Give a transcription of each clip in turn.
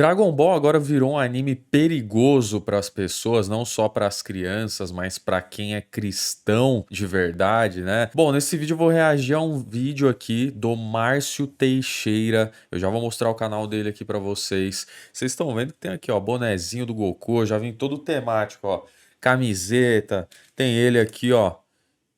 Dragon Ball agora virou um anime perigoso para as pessoas, não só para as crianças, mas para quem é cristão de verdade, né? Bom, nesse vídeo eu vou reagir a um vídeo aqui do Márcio Teixeira. Eu já vou mostrar o canal dele aqui para vocês. Vocês estão vendo que tem aqui, ó, bonezinho do Goku, eu já vim todo temático, ó. Camiseta, tem ele aqui, ó.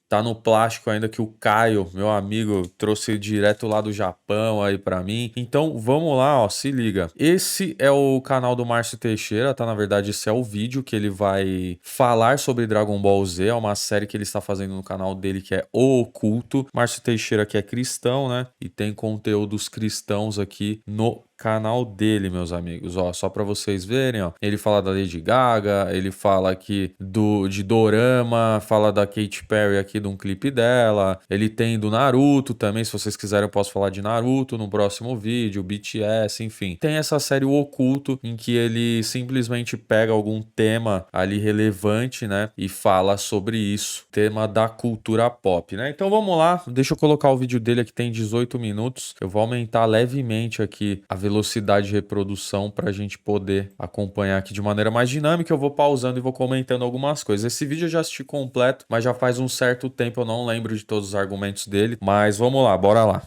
Tá no plástico ainda que o Caio, meu amigo, trouxe direto lá do Japão aí pra mim. Então vamos lá, ó, se liga. Esse é o canal do Márcio Teixeira, tá? Na verdade, esse é o vídeo que ele vai falar sobre Dragon Ball Z. É uma série que ele está fazendo no canal dele que é O Oculto. Márcio Teixeira que é cristão, né? E tem conteúdos cristãos aqui no canal dele, meus amigos, ó, só para vocês verem, ó, ele fala da Lady Gaga, ele fala aqui de Dorama, fala da Katy Perry aqui de um clipe dela, ele tem do Naruto também, se vocês quiserem eu posso falar de Naruto no próximo vídeo, BTS, enfim. Tem essa série O Oculto, em que ele simplesmente pega algum tema ali relevante, né, e fala sobre isso, tema da cultura pop, né? Então vamos lá, deixa eu colocar o vídeo dele aqui, tem 18 minutos, eu vou aumentar levemente aqui a velocidade de reprodução para a gente poder acompanhar aqui de maneira mais dinâmica. Eu vou pausando e vou comentando algumas coisas. Esse vídeo eu já assisti completo, mas já faz um certo tempo, eu não lembro de todos os argumentos dele. Mas vamos lá, bora lá.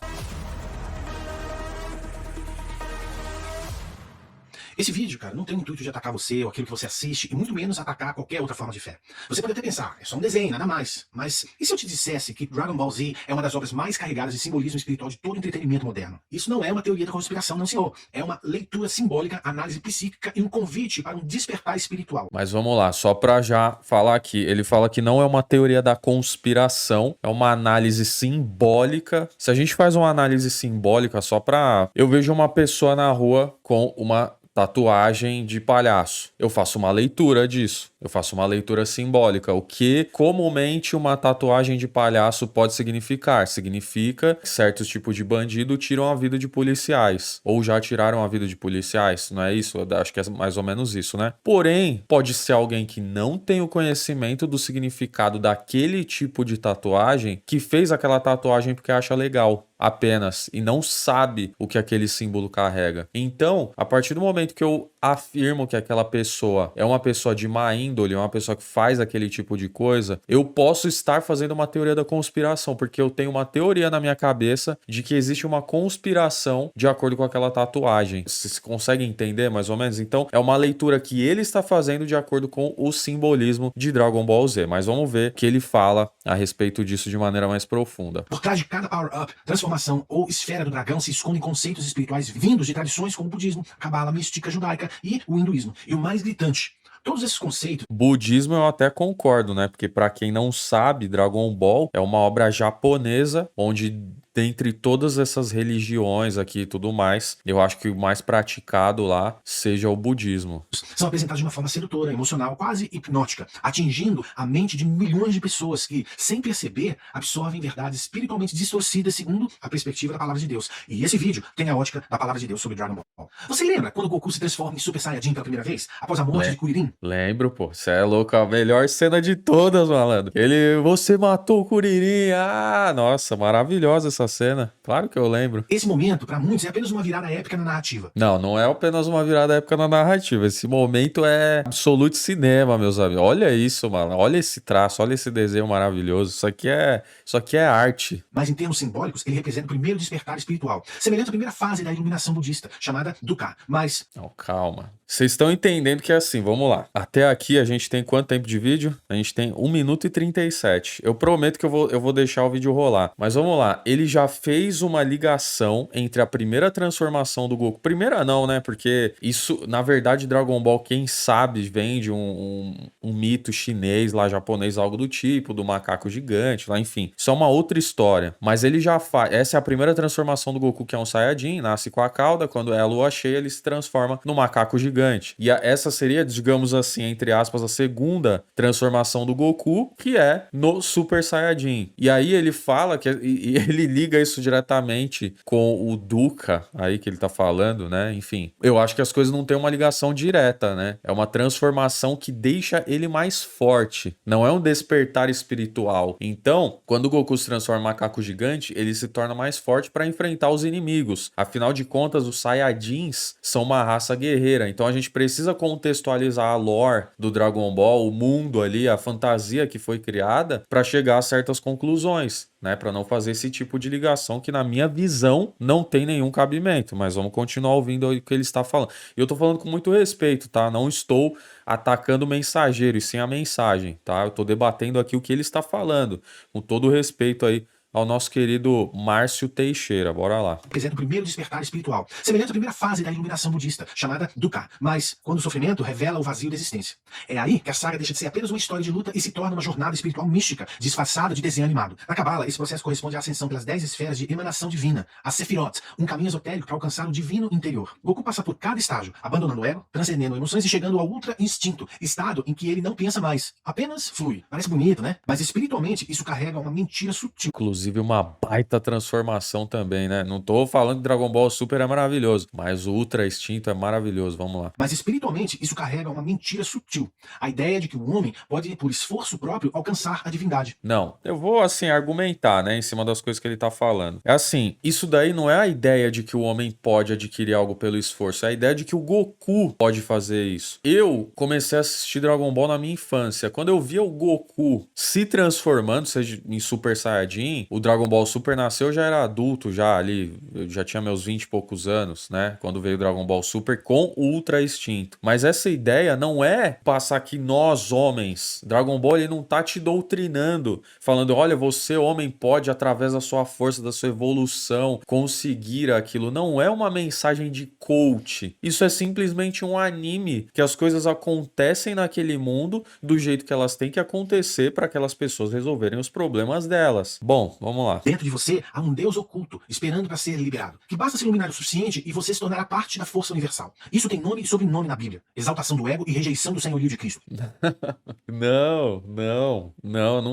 Esse vídeo, cara, não tem o intuito de atacar você ou aquilo que você assiste, e muito menos atacar qualquer outra forma de fé. Você pode até pensar, é só um desenho, nada mais. Mas e se eu te dissesse que Dragon Ball Z é uma das obras mais carregadas de simbolismo espiritual de todo o entretenimento moderno? Isso não é uma teoria da conspiração, não, senhor. É uma leitura simbólica, análise psíquica e um convite para um despertar espiritual. Mas vamos lá, só para já falar aqui, ele fala que não é uma teoria da conspiração, é uma análise simbólica. Se a gente faz uma análise simbólica só para... Eu vejo uma pessoa na rua com uma tatuagem de palhaço. Eu faço uma leitura disso. Eu faço uma leitura simbólica. O que comumente uma tatuagem de palhaço pode significar? Significa que certos tipos de bandido tiram a vida de policiais. Ou já tiraram a vida de policiais. Não é isso? Eu acho que é mais ou menos isso, né? Porém, pode ser alguém que não tem o conhecimento do significado daquele tipo de tatuagem que fez aquela tatuagem porque acha legal apenas e não sabe o que aquele símbolo carrega. Então, a partir do momento que eu afirmo que aquela pessoa é uma pessoa de má índole, é uma pessoa que faz aquele tipo de coisa, eu posso estar fazendo uma teoria da conspiração, porque eu tenho uma teoria na minha cabeça de que existe uma conspiração de acordo com aquela tatuagem. Vocês conseguem entender mais ou menos? Então, é uma leitura que ele está fazendo de acordo com o simbolismo de Dragon Ball Z. Mas vamos ver o que ele fala a respeito disso de maneira mais profunda. Por trás de cada power-up, transformação ou esfera do dragão se escondem conceitos espirituais vindos de tradições como o budismo, a cabala, mística judaica e o hinduísmo. E o mais gritante, todos esses conceitos... Budismo eu até concordo, né? Porque para quem não sabe, Dragon Ball é uma obra japonesa, onde dentre todas essas religiões aqui e tudo mais, eu acho que o mais praticado lá seja o budismo. São apresentados de uma forma sedutora, emocional, quase hipnótica, atingindo a mente de milhões de pessoas que, sem perceber, absorvem verdades espiritualmente distorcidas segundo a perspectiva da palavra de Deus. E esse vídeo tem a ótica da palavra de Deus sobre Dragon Ball. Você lembra quando Goku se transforma em Super Saiyajin pela primeira vez, após a morte de Kuririn? Lembro, pô. Você é louco, a melhor cena de todas, malandro. Você matou o Kuririn. Ah, nossa, maravilhosa essa cena. Claro que eu lembro. Esse momento, para muitos, é apenas uma virada épica na narrativa. Não, não é apenas uma virada épica na narrativa. Esse momento é absoluto cinema, meus amigos. Olha isso, mano. Olha esse traço, olha esse desenho maravilhoso. Isso aqui é arte. Mas em termos simbólicos, ele representa o primeiro despertar espiritual, semelhante à primeira fase da iluminação budista, chamada Dukkha. Mas... Não, calma. Vocês estão entendendo que é assim, vamos lá. Até aqui a gente tem quanto tempo de vídeo? A gente tem 1 minuto e 37. Eu prometo que eu vou deixar o vídeo rolar. Mas vamos lá. Ele já fez uma ligação entre a primeira transformação do Goku. Primeira não, né? Porque isso, na verdade, Dragon Ball, quem sabe, vem de um mito chinês lá, japonês, algo do tipo, do macaco gigante, lá, enfim. Isso é uma outra história. Mas ele já faz... Essa é a primeira transformação do Goku, que é um Saiyajin, nasce com a cauda. Quando é a lua cheia, ele se transforma no macaco gigante. E essa seria, digamos assim, entre aspas, a segunda transformação do Goku, que é no Super Saiyajin. E aí ele fala que ele liga isso diretamente com o Duca aí que ele tá falando, né? Enfim, eu acho que as coisas não têm uma ligação direta, né? É uma transformação que deixa ele mais forte, não é um despertar espiritual. Então, quando o Goku se transforma em macaco gigante, ele se torna mais forte para enfrentar os inimigos. Afinal de contas, os Saiyajins são uma raça guerreira, então a gente precisa contextualizar a lore do Dragon Ball, o mundo ali, a fantasia que foi criada para chegar a certas conclusões, né? Para não fazer esse tipo de ligação que, na minha visão, não tem nenhum cabimento. Mas vamos continuar ouvindo o que ele está falando. E eu tô falando com muito respeito, tá? Não estou atacando o mensageiro, e sim a mensagem, tá? Eu tô debatendo aqui o que ele está falando, com todo o respeito aí ao nosso querido Márcio Teixeira. Bora lá. Representa o primeiro despertar espiritual, semelhante à primeira fase da iluminação budista, chamada Dukkha, mas quando o sofrimento revela o vazio da existência. É aí que a saga deixa de ser apenas uma história de luta e se torna uma jornada espiritual mística, disfarçada de desenho animado. Na Cabala, esse processo corresponde à ascensão pelas 10 esferas de emanação divina, a Sefirot, um caminho esotérico para alcançar o divino interior. Goku passa por cada estágio, abandonando o ego, transcendendo emoções e chegando ao ultra instinto, estado em que ele não pensa mais, apenas flui. Parece bonito, né? Mas espiritualmente isso carrega uma mentira sutil. Inclusive uma baita transformação também, né? Não tô falando que Dragon Ball Super é maravilhoso, mas o Ultra Instinto é maravilhoso. Vamos lá. Mas espiritualmente isso carrega uma mentira sutil. A ideia de que o homem pode, por esforço próprio, alcançar a divindade. Não, eu vou assim argumentar, né, em cima das coisas que ele tá falando. É assim, isso daí não é a ideia de que o homem pode adquirir algo pelo esforço, é a ideia de que o Goku pode fazer isso. Eu comecei a assistir Dragon Ball na minha infância. Quando eu via o Goku se transformando, seja em Super Saiyajin, o Dragon Ball Super nasceu, eu já era adulto, já ali, eu já tinha meus 20 e poucos anos, né, quando veio o Dragon Ball Super com o Ultra Instinto. Mas essa ideia não é passar que nós, homens, Dragon Ball ele não tá te doutrinando, falando, olha, você, homem, pode, através da sua força, da sua evolução, conseguir aquilo. Não é uma mensagem de coach. Isso é simplesmente um anime que as coisas acontecem naquele mundo do jeito que elas têm que acontecer para aquelas pessoas resolverem os problemas delas. Bom, vamos lá. Dentro de você há um Deus oculto, esperando para ser liberado, que basta se iluminar o suficiente e você se tornará parte da força universal. Isso tem nome e sobrenome na Bíblia: exaltação do ego e rejeição do senhorio de Cristo. Não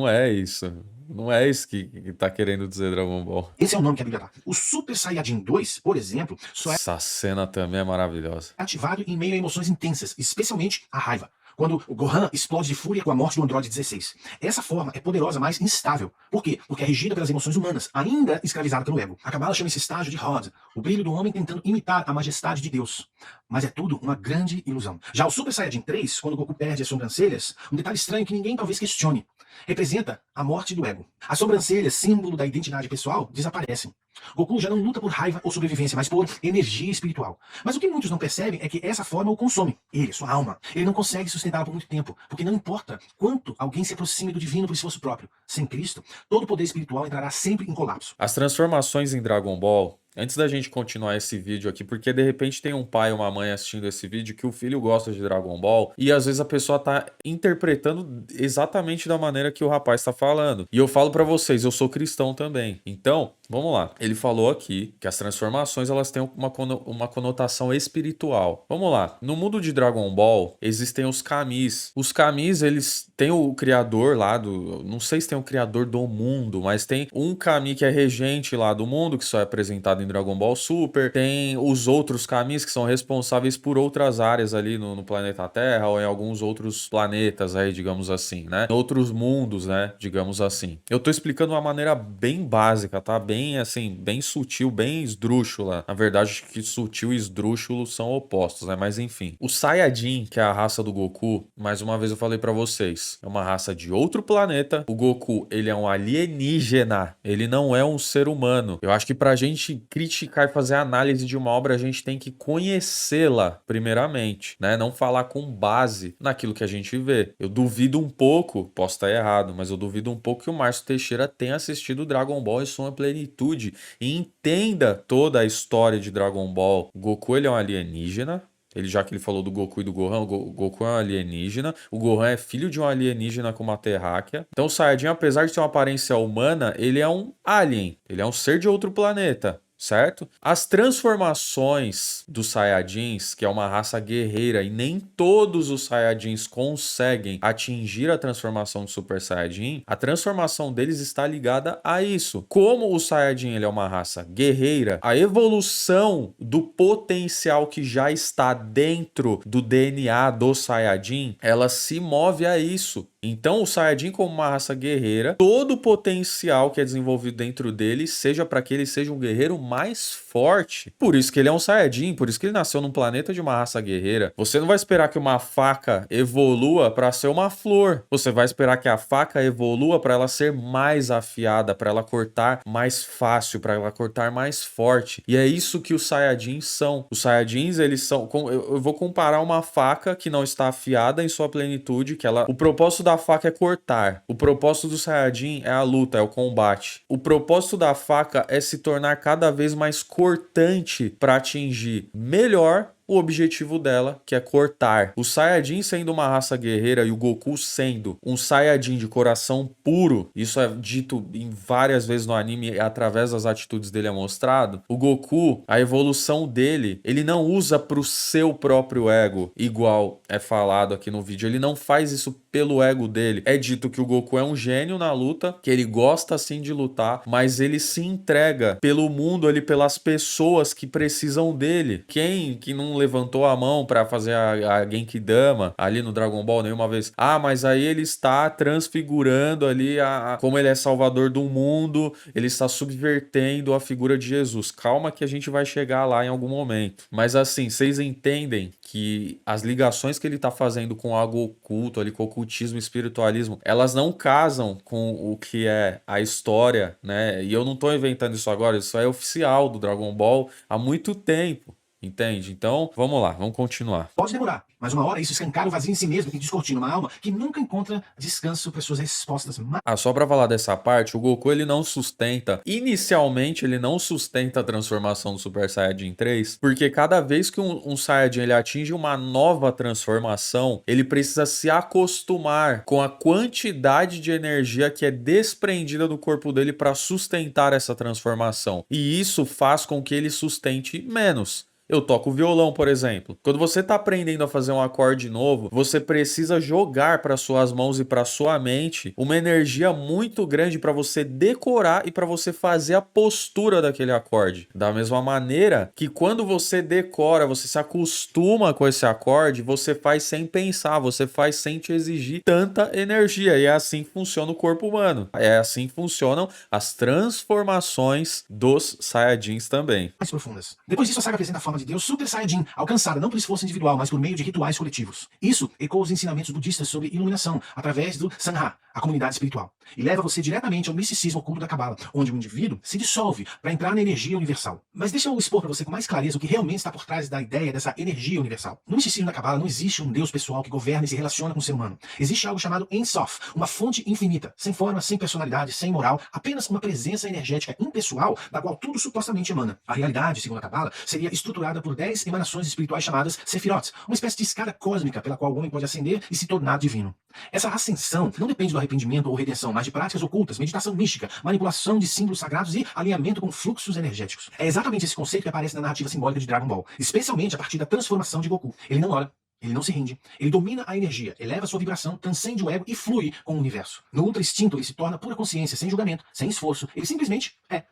é isso. Não é isso que tá querendo dizer Dragon Ball. Esse é o nome que a Bíblia dá. O Super Saiyajin 2, por exemplo, só é Essa cena também é maravilhosa. ativado em meio a emoções intensas, especialmente a raiva, quando o Gohan explode de fúria com a morte do Android 16. Essa forma é poderosa, mas instável. Por quê? Porque é regida pelas emoções humanas, ainda escravizada pelo ego. A Kabbalah chama esse estágio de Hod, o brilho do homem tentando imitar a majestade de Deus. Mas é tudo uma grande ilusão. Já o Super Saiyajin 3, quando o Goku perde as sobrancelhas, um detalhe estranho que ninguém talvez questione, representa a morte do ego. As sobrancelhas, símbolo da identidade pessoal, desaparecem. Goku já não luta por raiva ou sobrevivência, mas por energia espiritual. Mas o que muitos não percebem é que essa forma o consome. Ele, sua alma. Ele não consegue sustentá-la por muito tempo, porque não importa quanto alguém se aproxime do divino por esforço próprio. Sem Cristo, todo o poder espiritual entrará sempre em colapso. As transformações em Dragon Ball, antes da gente continuar esse vídeo aqui, porque de repente tem um pai ou uma mãe assistindo esse vídeo que o filho gosta de Dragon Ball e às vezes a pessoa tá interpretando exatamente da maneira que o rapaz tá falando. E eu falo pra vocês, eu sou cristão também. Então, vamos lá. Ele falou aqui que as transformações elas têm uma conotação espiritual. Vamos lá. No mundo de Dragon Ball existem os Kamis. Os Kamis, eles têm o criador lá do... Não sei se tem o criador do mundo, mas tem um Kami que é regente lá do mundo, que só é apresentado em Dragon Ball Super. Tem os outros Kamis que são responsáveis por outras áreas ali no planeta Terra ou em alguns outros planetas aí, digamos assim, né? Outros mundos, né? Digamos assim. Eu tô explicando de uma maneira bem básica, tá? Bem, assim, bem sutil, bem esdrúxula. Na verdade, acho que sutil e esdrúxulo são opostos, né? Mas enfim. O Saiyajin, que é a raça do Goku, mais uma vez eu falei pra vocês, é uma raça de outro planeta. O Goku, ele é um alienígena. Ele não é um ser humano. Eu acho que pra gente criticar e fazer análise de uma obra, a gente tem que conhecê-la primeiramente, né? Não falar com base naquilo que a gente vê. Eu duvido um pouco, posso estar errado, mas eu duvido um pouco que o Márcio Teixeira tenha assistido Dragon Ball em sua plenitude e entenda toda a história de Dragon Ball. O Goku, ele é um alienígena. Já que ele falou do Goku e do Gohan, o Goku é um alienígena. O Gohan é filho de um alienígena com uma terráquea. Então o Saiyajin, apesar de ter uma aparência humana, ele é um alien. Ele é um ser de outro planeta. certo? As transformações dos Saiyajins, que é uma raça guerreira, e nem todos os Saiyajins conseguem atingir a transformação de Super Saiyajin, a transformação deles está ligada a isso. Como o Saiyajin ele é uma raça guerreira, a evolução do potencial que já está dentro do DNA do Saiyajin, ela se move a isso. Então o Saiyajin, como uma raça guerreira, todo o potencial que é desenvolvido dentro dele seja para que ele seja um guerreiro mais forte. Por isso que ele é um Saiyajin, por isso que ele nasceu num planeta de uma raça guerreira. Você não vai esperar que uma faca evolua para ser uma flor. Você vai esperar que a faca evolua para ela ser mais afiada, para ela cortar mais fácil, para ela cortar mais forte. E é isso que os Saiyajins são. Os Saiyajins, eles são... Eu vou comparar uma faca que não está afiada em sua plenitude, que ela... O propósito da faca é cortar. O propósito do Saiyajin é a luta, é o combate. O propósito da faca é se tornar cada vez mais cortante para atingir melhor o objetivo dela, que é cortar. O Saiyajin sendo uma raça guerreira e o Goku sendo um Saiyajin de coração puro, isso é dito em várias vezes no anime e através das atitudes dele é mostrado. O Goku, a evolução dele, ele não usa pro seu próprio ego, igual é falado aqui no vídeo. Ele não faz isso pelo ego dele. É dito que o Goku é um gênio na luta, que ele gosta sim de lutar, mas ele se entrega pelo mundo ali, pelas pessoas que precisam dele. Quem que não levantou a mão para fazer a Genkidama ali no Dragon Ball nenhuma vez? Ah, mas aí ele está transfigurando ali como ele é salvador do mundo, ele está subvertendo a figura de Jesus. Calma que a gente vai chegar lá em algum momento. Mas assim, vocês entendem que as ligações que ele está fazendo com algo oculto ali, com o ocultismo e espiritualismo, elas não casam com o que é a história, né? E eu não estou inventando isso agora, isso é oficial do Dragon Ball há muito tempo. Entende? Então, vamos lá, vamos continuar. Pode demorar, mas uma hora isso escancara o vazio em si mesmo e descortina uma alma que nunca encontra descanso para suas respostas. Só pra falar dessa parte, o Goku ele não sustenta, inicialmente ele não sustenta a transformação do Super Saiyajin 3, porque cada vez que um Saiyajin ele atinge uma nova transformação, ele precisa se acostumar com a quantidade de energia que é desprendida do corpo dele para sustentar essa transformação. E isso faz com que ele sustente menos. Eu toco violão, por exemplo. Quando você está aprendendo a fazer um acorde novo, você precisa jogar para suas mãos e para sua mente uma energia muito grande para você decorar e para você fazer a postura daquele acorde. Da mesma maneira que quando você decora, você se acostuma com esse acorde, você faz sem pensar, você faz sem te exigir tanta energia. E é assim que funciona o corpo humano. É assim que funcionam as transformações dos Saiyajins também. Mais profundas. Depois disso, a saga apresenta a forma de Deus Super Saiyajin, alcançada não por esforço individual, mas por meio de rituais coletivos. Isso ecoa os ensinamentos budistas sobre iluminação, através do Sangha, a comunidade espiritual, e leva você diretamente ao misticismo oculto da Cabala, onde o indivíduo se dissolve para entrar na energia universal. Mas deixa eu expor para você com mais clareza o que realmente está por trás da ideia dessa energia universal. No misticismo da Cabala não existe um Deus pessoal que governa e se relaciona com o ser humano. Existe algo chamado Ein Sof, uma fonte infinita, sem forma, sem personalidade, sem moral, apenas uma presença energética impessoal da qual tudo supostamente emana. A realidade, segundo a Cabala, seria estruturada por 10 emanações espirituais chamadas Sefirot, uma espécie de escada cósmica pela qual o homem pode ascender e se tornar divino. Essa ascensão não depende do arrependimento ou redenção, mas de práticas ocultas, meditação mística, manipulação de símbolos sagrados e alinhamento com fluxos energéticos. É exatamente esse conceito que aparece na narrativa simbólica de Dragon Ball, especialmente a partir da transformação de Goku. Ele não ora, ele não se rende, ele domina a energia, eleva sua vibração, transcende o ego e flui com o universo. No ultra instinto ele se torna pura consciência, sem julgamento, sem esforço, ele simplesmente é.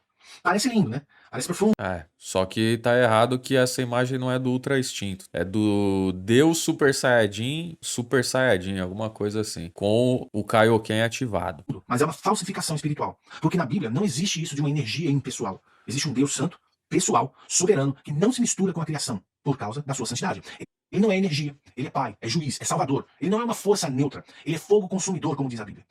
Parece lindo, né? Parece profundo. Só que tá errado que essa imagem não é do Ultra Instinto. É do Deus Super Saiyajin, alguma coisa assim. Com o Kaioken ativado. Mas é uma falsificação espiritual. Porque na Bíblia não existe isso de uma energia impessoal. Existe um Deus santo, pessoal, soberano, que não se mistura com a criação, por causa da sua santidade. Ele não é energia, ele é pai, é juiz, é salvador. Ele não é uma força neutra, ele é fogo consumidor, como diz a Bíblia.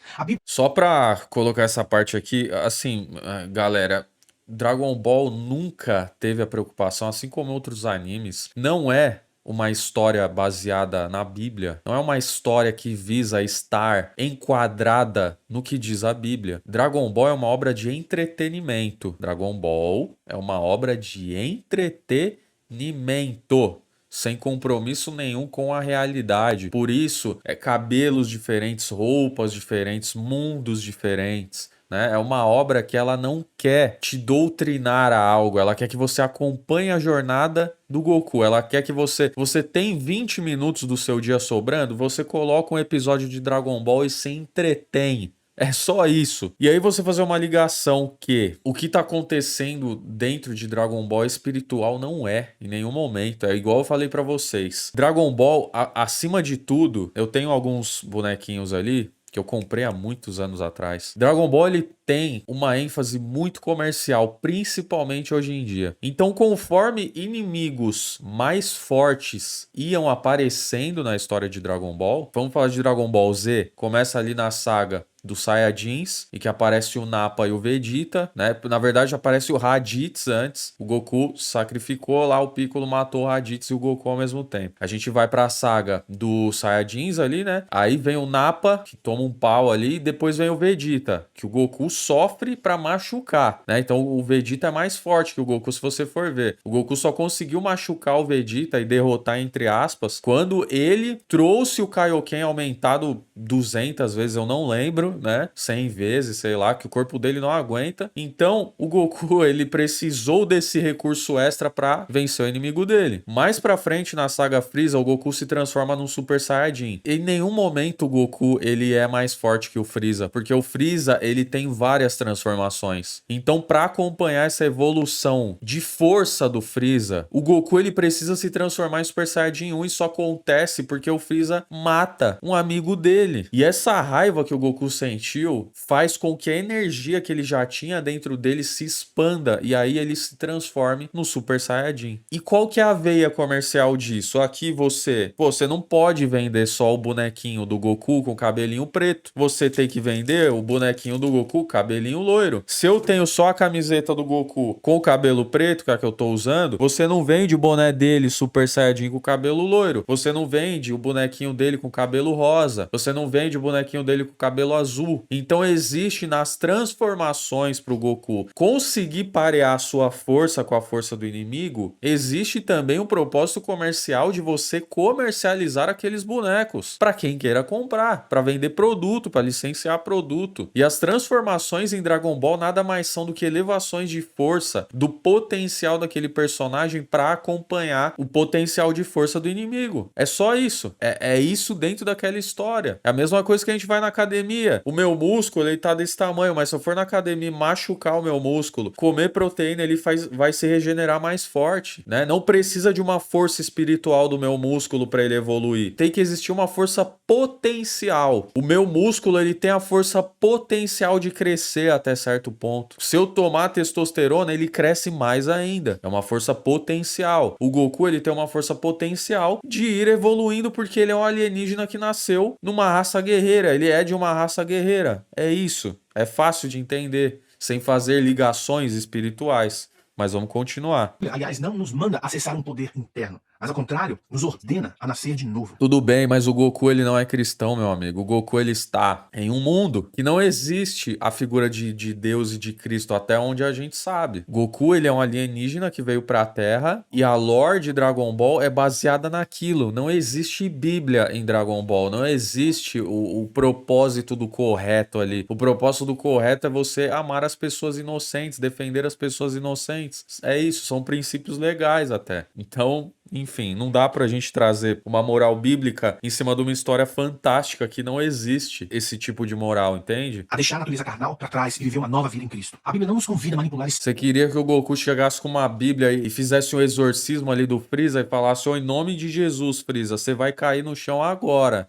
Só pra colocar essa parte aqui, assim, galera... Dragon Ball nunca teve a preocupação, assim como outros animes, não é uma história baseada na Bíblia, não é uma história que visa estar enquadrada no que diz a Bíblia. Dragon Ball é uma obra de entretenimento. Dragon Ball é uma obra de entretenimento, sem compromisso nenhum com a realidade. Por isso, cabelos diferentes, roupas diferentes, mundos diferentes. né? É uma obra que ela não quer te doutrinar a algo, ela quer que você acompanhe a jornada do Goku. Ela quer que você tem 20 minutos do seu dia sobrando, você coloca um episódio de Dragon Ball e se entretém. É só isso. E aí você fazer uma ligação que o que tá acontecendo dentro de Dragon Ball espiritual não é em nenhum momento. É igual eu falei pra vocês. Dragon Ball, acima de tudo, eu tenho alguns bonequinhos ali que eu comprei há muitos anos atrás. Dragon Ball, ele tem uma ênfase muito comercial, principalmente hoje em dia. Então, conforme inimigos mais fortes iam aparecendo na história de Dragon Ball, vamos falar de Dragon Ball Z, começa ali na saga dos Saiyajins, e que aparece o Nappa e o Vegeta, né? Na verdade, aparece o Raditz antes. O Goku sacrificou lá, o Piccolo matou o Raditz e o Goku ao mesmo tempo. A gente vai pra saga dos Saiyajins ali, né? Aí vem o Nappa, que toma um pau ali, e depois vem o Vegeta, que o Goku sofre pra machucar, né? Então o Vegeta é mais forte que o Goku, se você for ver. O Goku só conseguiu machucar o Vegeta e derrotar, entre aspas, quando ele trouxe o Kaioken aumentado 200 vezes, eu não lembro, né? 100 vezes, sei lá, que o corpo dele não aguenta. Então, o Goku, ele precisou desse recurso extra pra vencer o inimigo dele. Mais pra frente, na saga Freeza, o Goku se transforma num Super Saiyajin. Em nenhum momento o Goku, ele é mais forte que o Freeza, porque o Freeza, ele tem várias transformações. Então, pra acompanhar essa evolução de força do Freeza, o Goku, ele precisa se transformar em Super Saiyajin 1, e isso acontece porque o Freeza mata um amigo dele. E essa raiva que o Goku sentiu faz com que a energia que ele já tinha dentro dele se expanda, e aí ele se transforme no Super Saiyajin. E qual que é a veia comercial disso? Aqui você não pode vender só o bonequinho do Goku com cabelinho preto. Você tem que vender o bonequinho do Goku cabelinho loiro. Se eu tenho só a camiseta do Goku com o cabelo preto, que é a que eu tô usando, você não vende o boné dele Super Saiyajin com cabelo loiro. Você não vende o bonequinho dele com cabelo rosa. Você não vende o bonequinho dele com cabelo azul. Então existe nas transformações pro Goku conseguir parear a sua força com a força do inimigo, existe também um propósito comercial de você comercializar aqueles bonecos para quem queira comprar, para vender produto, para licenciar produto. E as transformações em Dragon Ball nada mais são do que elevações de força do potencial daquele personagem para acompanhar o potencial de força do inimigo. É só isso. É isso dentro daquela história. É a mesma coisa que a gente vai na academia. O meu músculo, ele tá desse tamanho, mas se eu for na academia machucar o meu músculo, comer proteína, ele vai se regenerar mais forte, né? Não precisa de uma força espiritual do meu músculo para ele evoluir. Tem que existir uma força potencial. O meu músculo, ele tem a força potencial de crescer até certo ponto. Se eu tomar testosterona, ele cresce mais ainda. É uma força potencial. O Goku, ele tem uma força potencial de ir evoluindo porque ele é um alienígena que nasceu numa raça guerreira. Ele é de uma raça guerreira. É isso. É fácil de entender, sem fazer ligações espirituais. Mas vamos continuar. Aliás, não nos manda acessar um poder interno, mas ao contrário, nos ordena a nascer de novo. Tudo bem, mas o Goku, ele não é cristão, meu amigo. O Goku, ele está em um mundo que não existe a figura de Deus e de Cristo, até onde a gente sabe. Goku, ele é um alienígena que veio pra Terra, e a lore de Dragon Ball é baseada naquilo. Não existe Bíblia em Dragon Ball, não existe o propósito do correto ali. O propósito do correto é você amar as pessoas inocentes, defender as pessoas inocentes. É isso, são princípios legais até. Então, enfim, não dá pra gente trazer uma moral bíblica em cima de uma história fantástica que não existe esse tipo de moral, entende? A deixar a natureza carnal pra trás e viver uma nova vida em Cristo. A Bíblia não nos convida a manipular esse... Você queria que o Goku chegasse com uma Bíblia e fizesse um exorcismo ali do Freeza e falasse: "Ó, em nome de Jesus, Freeza, você vai cair no chão agora."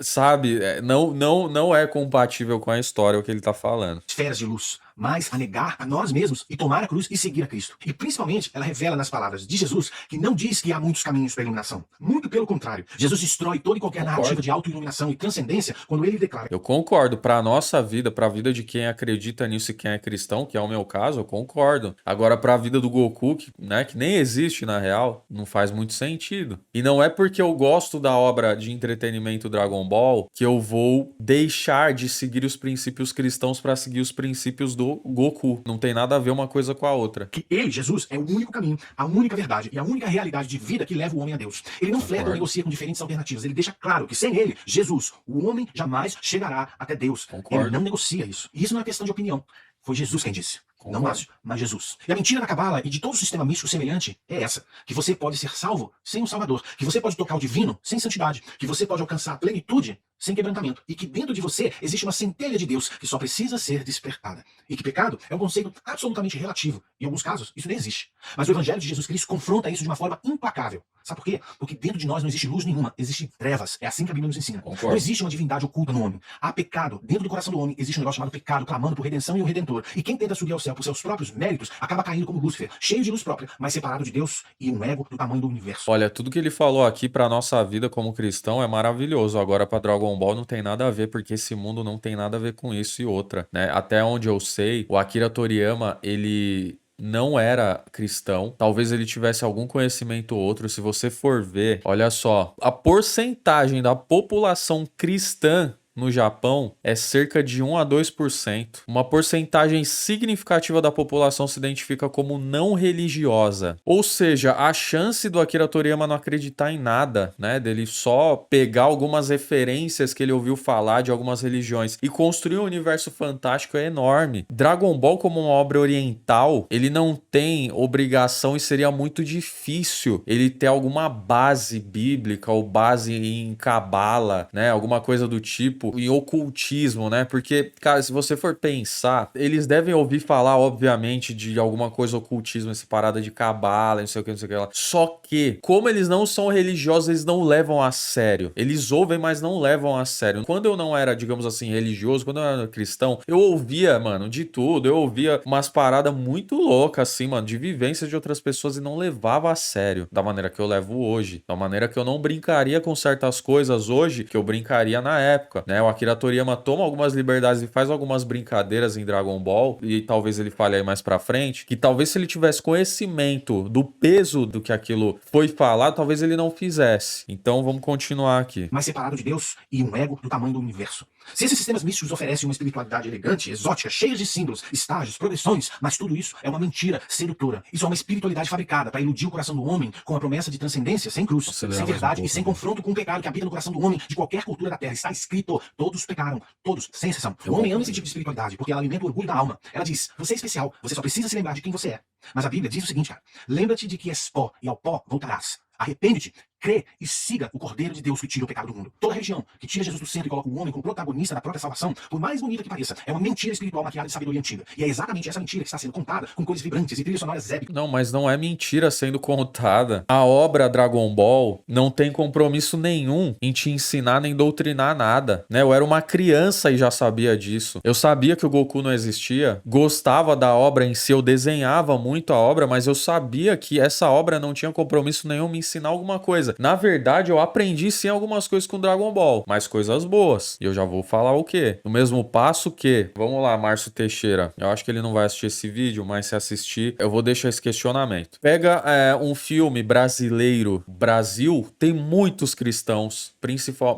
Sabe? Não é compatível com a história o que ele tá falando. esferas de luz, mas a negar a nós mesmos e tomar a cruz e seguir a Cristo. E principalmente, ela revela nas palavras de Jesus que não diz que há muitos caminhos para a iluminação. Muito pelo contrário. Jesus destrói toda e qualquer narrativa de autoiluminação e transcendência quando ele declara. Eu concordo. Para a nossa vida, para a vida de quem acredita nisso e quem é cristão, que é o meu caso, eu concordo. Agora, para a vida do Goku, que nem existe na real, não faz muito sentido. E não é porque eu gosto da obra de entretenimento Dragon Ball que eu vou deixar de seguir os princípios cristãos para seguir os princípios do do Goku. Não tem nada a ver uma coisa com a outra. Que ele, Jesus, é o único caminho, a única verdade e a única realidade de vida que leva o homem a Deus. Ele não flerta ou negocia com diferentes alternativas. Ele deixa claro que sem ele, Jesus, o homem jamais chegará até Deus. Ele não negocia isso. E isso não é questão de opinião. Foi Jesus quem disse. Não Márcio, mas Jesus. E a mentira da Cabala e de todo o sistema místico semelhante é essa: que você pode ser salvo sem um Salvador, que você pode tocar o divino sem santidade, que você pode alcançar a plenitude sem quebrantamento, e que dentro de você existe uma centelha de Deus que só precisa ser despertada. E que pecado é um conceito absolutamente relativo. Em alguns casos, isso nem existe. Mas o Evangelho de Jesus Cristo confronta isso de uma forma implacável. Sabe por quê? Porque dentro de nós não existe luz nenhuma, existe trevas. É assim que a Bíblia nos ensina. Concordo. Não existe uma divindade oculta no homem. Há pecado. Dentro do coração do homem existe um negócio chamado pecado, clamando por redenção e o Redentor. E quem tenta subir ao céu por seus próprios méritos acaba caindo como Lúcifer, cheio de luz própria, mas separado de Deus e um ego do tamanho do universo. Olha, tudo que ele falou aqui pra nossa vida como cristão é maravilhoso. Agora pra Dragon Ball não tem nada a ver, porque esse mundo não tem nada a ver com isso e outra, né? Até onde eu sei, o Akira Toriyama, ele não era cristão, talvez ele tivesse algum conhecimento ou outro. Se você for ver, olha só, a porcentagem da população cristã no Japão é cerca de 1 a 2%. Uma porcentagem significativa da população se identifica como não religiosa. Ou seja, a chance do Akira Toriyama não acreditar em nada, né, dele só pegar algumas referências que ele ouviu falar de algumas religiões e construir um universo fantástico é enorme. Dragon Ball, como uma obra oriental, ele não tem obrigação e seria muito difícil ele ter alguma base bíblica ou base em cabala, né, alguma coisa do tipo, em ocultismo, né? Porque, cara, se você for pensar, eles devem ouvir falar, obviamente, de alguma coisa ocultismo, essa parada de cabala, não sei o que, não sei o que lá. Só que, como eles não são religiosos, eles não levam a sério. Eles ouvem, mas não levam a sério. Quando eu não era, digamos assim, religioso, quando eu era cristão, eu ouvia, mano, de tudo. Eu ouvia umas paradas muito loucas, assim, mano, de vivências de outras pessoas e não levava a sério da maneira que eu levo hoje. Da maneira que eu não brincaria com certas coisas hoje que eu brincaria na época, né? O Akira Toriyama toma algumas liberdades e faz algumas brincadeiras em Dragon Ball, e talvez ele fale aí mais pra frente, que talvez se ele tivesse conhecimento do peso do que aquilo foi falado, talvez ele não fizesse. Então vamos continuar aqui. Mas separado de Deus e um ego do tamanho do universo. Se esses sistemas místicos oferecem uma espiritualidade elegante, exótica, cheia de símbolos, estágios, progressões, mas tudo isso é uma mentira sedutora. Isso é uma espiritualidade fabricada para iludir o coração do homem com a promessa de transcendência sem cruz, sem verdade e sem confronto com o pecado que habita no coração do homem de qualquer cultura da terra. Está escrito: todos pecaram, todos, sem exceção. O homem ama esse tipo de espiritualidade porque ela alimenta o orgulho da alma. Ela diz: você é especial, você só precisa se lembrar de quem você é. Mas a Bíblia diz o seguinte, cara: lembra-te de que és pó e ao pó voltarás. Arrepende-te, crê e siga o Cordeiro de Deus que tira o pecado do mundo. Toda religião que tira Jesus do centro e coloca o homem como protagonista da própria salvação, por mais bonita que pareça, é uma mentira espiritual maquiada de sabedoria antiga. E é exatamente essa mentira que está sendo contada com cores vibrantes e trilhas sonoras épicas. Não, mas não é mentira sendo contada. A obra Dragon Ball não tem compromisso nenhum em te ensinar nem doutrinar nada, né? Eu era uma criança e já sabia disso. Eu sabia que o Goku não existia, gostava da obra em si, eu desenhava muito a obra, mas eu sabia que essa obra não tinha compromisso nenhum em me ensinar alguma coisa. Na verdade, eu aprendi sim algumas coisas com Dragon Ball, mas coisas boas. E eu já vou falar o quê? No mesmo passo que... Vamos lá, Márcio Teixeira. Eu acho que ele não vai assistir esse vídeo, mas se assistir, eu vou deixar esse questionamento. Pega um filme brasileiro. Brasil tem muitos cristãos,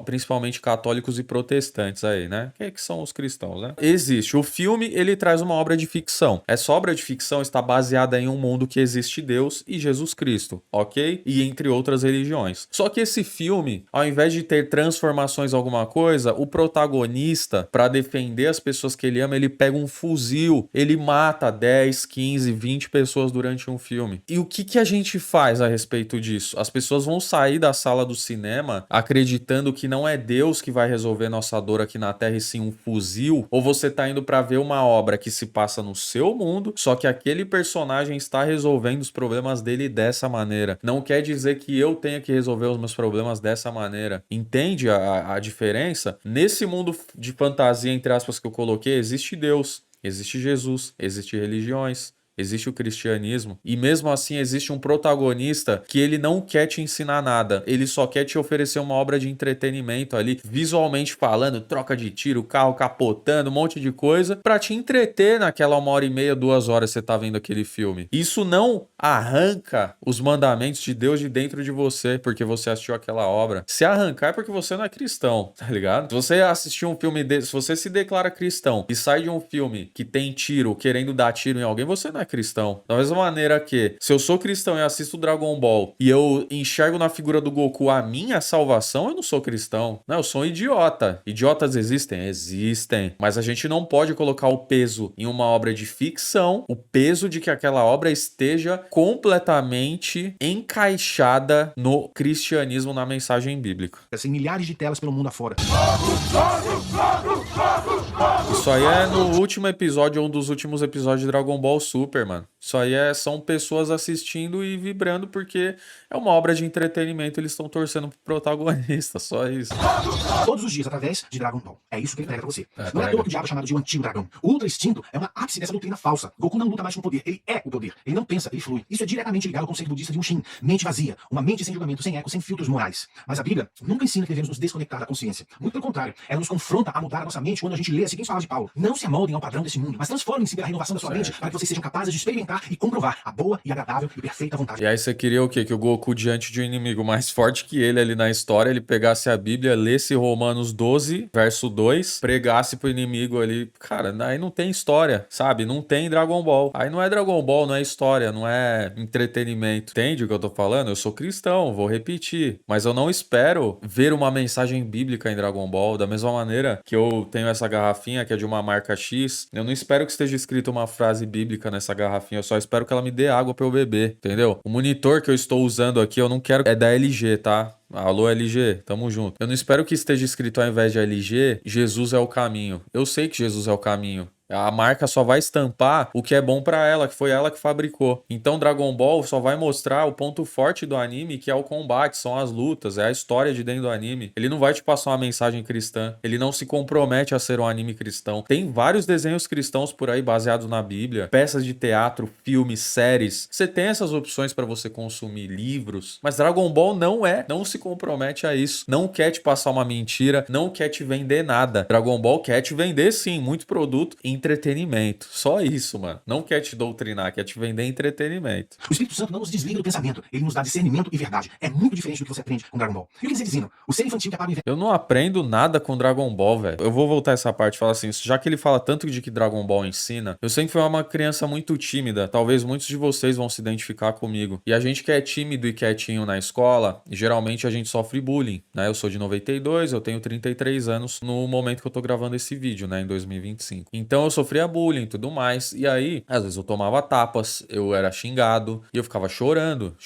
principalmente católicos e protestantes aí, né? Quem é que são os cristãos, né? Existe. O filme, ele traz uma obra de ficção. Essa obra de ficção está baseada em um mundo que existe Deus e Jesus Cristo, ok? E entre outras religiões. Só que esse filme, ao invés de ter transformações em alguma coisa, o protagonista, para defender as pessoas que ele ama, ele pega um fuzil, ele mata 10, 15, 20 pessoas durante um filme. E o que a gente faz a respeito disso? As pessoas vão sair da sala do cinema acreditando que não é Deus que vai resolver nossa dor aqui na Terra e sim um fuzil? Ou você tá indo para ver uma obra que se passa no seu mundo, só que aquele personagem está resolvendo os problemas dele dessa maneira? Não quer dizer que eu tenha que resolver os meus problemas dessa maneira. Entende a diferença? Nesse mundo de fantasia, entre aspas, que eu coloquei, existe Deus, existe Jesus, existe religiões, existe o cristianismo, e mesmo assim existe um protagonista que ele não quer te ensinar nada, ele só quer te oferecer uma obra de entretenimento ali, visualmente falando, troca de tiro, carro capotando, um monte de coisa, pra te entreter naquela 1h30, 2 horas que você tá vendo aquele filme. Isso não arranca os mandamentos de Deus de dentro de você, porque você assistiu aquela obra. Se arrancar é porque você não é cristão, tá ligado? Se você assistir um filme desse, se você se declara cristão e sai de um filme que tem tiro, querendo dar tiro em alguém, você não é cristão. Da mesma maneira que, se eu sou cristão e assisto Dragon Ball e eu enxergo na figura do Goku a minha salvação, eu não sou cristão. Não, eu sou um idiota. Idiotas existem? Existem. Mas a gente não pode colocar o peso em uma obra de ficção, o peso de que aquela obra esteja completamente encaixada no cristianismo, na mensagem bíblica. Tem milhares de telas pelo mundo afora. Isso aí é no último episódio, um dos últimos episódios de Dragon Ball Super, mano. Isso aí são pessoas assistindo e vibrando porque é uma obra de entretenimento, eles estão torcendo pro protagonista, só isso. Todos os dias, através de Dragon Ball. É isso que ele prega pra você. Não é à toa que o diabo é chamado de um antigo dragão. O Ultra Instinto é uma ápice dessa doutrina falsa. Goku não luta mais com o poder, ele é o poder. Ele não pensa, ele flui. Isso é diretamente ligado ao conceito budista de um Shin, mente vazia, uma mente sem julgamento, sem eco, sem filtros morais. Mas a Bíblia nunca ensina que devemos nos desconectar da consciência. Muito pelo contrário, ela nos confronta a mudar a nossa mente quando a gente lê as seguintes palavras de Paulo. Não se amoldem ao padrão desse mundo, mas transformem-se pela renovação da sua mente para que vocês sejam capazes de experimentar e comprovar a boa e agradável e perfeita vontade. E aí você queria o quê? Que o Goku, diante de um inimigo mais forte que ele ali na história, ele pegasse a Bíblia, lesse Romanos 12, verso 2, pregasse pro inimigo ali. Cara, aí não tem história, sabe? Não tem Dragon Ball. Aí não é Dragon Ball, não é história, não é entretenimento. Entende o que eu tô falando? Eu sou cristão, vou repetir. Mas eu não espero ver uma mensagem bíblica em Dragon Ball, da mesma maneira que eu tenho essa garrafinha que é de uma marca X. Eu não espero que esteja escrito uma frase bíblica nessa garrafinha, eu só espero que ela me dê água pra eu beber, entendeu? O monitor que eu estou usando aqui, eu não quero... É da LG, tá? Alô, LG, tamo junto. Eu não espero que esteja escrito ao invés de LG, Jesus é o caminho. Eu sei que Jesus é o caminho. A marca só vai estampar o que é bom pra ela, que foi ela que fabricou. Então Dragon Ball só vai mostrar o ponto forte do anime, que é o combate, são as lutas, é a história de dentro do anime. Ele não vai te passar uma mensagem cristã, ele não se compromete a ser um anime cristão. Tem vários desenhos cristãos por aí baseados na Bíblia, peças de teatro, filmes, séries. Você tem essas opções pra você consumir, livros, mas Dragon Ball não se compromete a isso. Não quer te passar uma mentira, não quer te vender nada. Dragon Ball quer te vender sim, muito produto, entretenimento. Só isso, mano. Não quer te doutrinar, quer te vender entretenimento. O Espírito Santo não nos desliga do pensamento, ele nos dá discernimento e verdade. É muito diferente do que você aprende com Dragon Ball. E o que eles dizem? O ser infantil que é para o inverno. Eu não aprendo nada com Dragon Ball, velho. Eu vou voltar essa parte e falar assim, já que ele fala tanto de que Dragon Ball ensina, eu sempre fui uma criança muito tímida. Talvez muitos de vocês vão se identificar comigo. E a gente que é tímido e quietinho na escola, geralmente a gente sofre bullying, né? Eu sou de 92, eu tenho 33 anos no momento que eu tô gravando esse vídeo, né? Em 2025. Então eu sofria bullying e tudo mais. E aí, às vezes eu tomava tapas, eu era xingado e eu ficava chorando